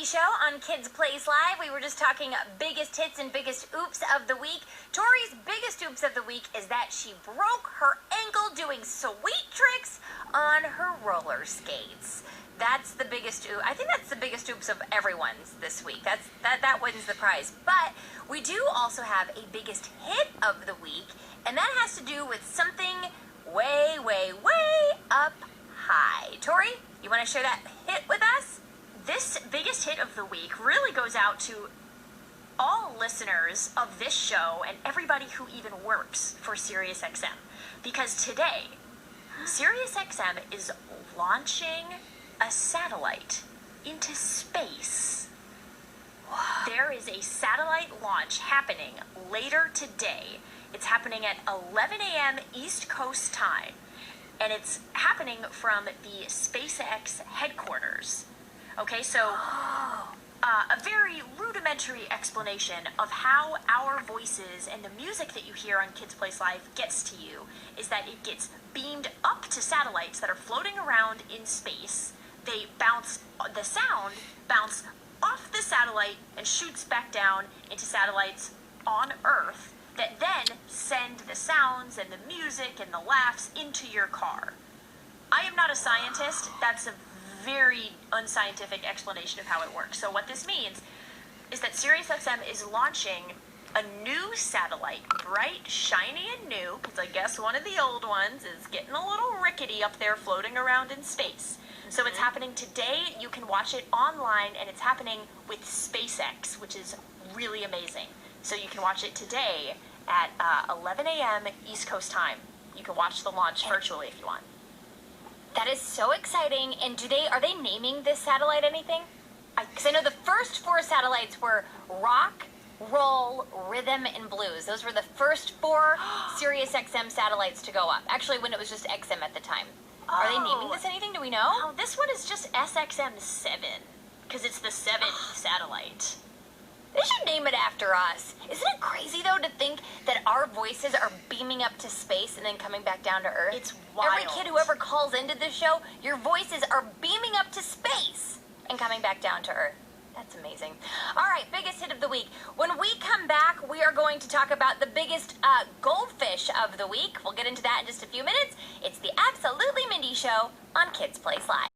Show on Kids Plays Live. We were just talking biggest hits and biggest oops of the week. Tori's biggest oops of the week is that she broke her ankle doing sweet tricks on her roller skates. That's the biggest oops. I think that's the biggest oops of everyone's this week. That wins the prize. But we do also have a biggest hit of the week, and that has to do with something way, way, way up high. Tori, you want to share that hit with us? This biggest hit of the week really goes out to all listeners of this show and everybody who even works for SiriusXM. Because today, SiriusXM is launching a satellite into space. Wow. There is a satellite launch happening later today. It's happening at 11 a.m. East Coast time. And it's happening from the SpaceX headquarters. Okay, so a very rudimentary explanation of how our voices and the music that you hear on Kids Place Live gets to you is that it gets beamed up to satellites that are floating around in space. They bounce, the sound bounce off the satellite and shoots back down into satellites on Earth that then send the sounds and the music and the laughs into your car. I am not a scientist. That's a very unscientific explanation of how it works. So what this means is that SiriusXM is launching a new satellite, bright, shiny, and new, because I guess one of the old ones is getting a little rickety up there floating around in space. So it's happening today. You can watch it online, and it's happening with SpaceX, which is really amazing. So you can watch it today at 11 a.m. East Coast time. You can watch the launch virtually if you want. That is so exciting. And are they naming this satellite anything? Because I know the first 4 satellites were rock, roll, rhythm, and blues. Those were the first 4 SiriusXM satellites to go up. Actually, when it was just XM at the time. Are they naming this anything? Do we know? Oh, this one is just SXM-7, because it's the 7th satellite. They should name it after us. Isn't it crazy, though, to think that our voices are beaming up to space and then coming back down to Earth? It's wild. Every kid who ever calls into this show, your voices are beaming up to space and coming back down to Earth. That's amazing. All right, biggest hit of the week. When we come back, we are going to talk about the biggest goldfish of the week. We'll get into that in just a few minutes. It's the Absolutely Mindy Show on Kids Place Live.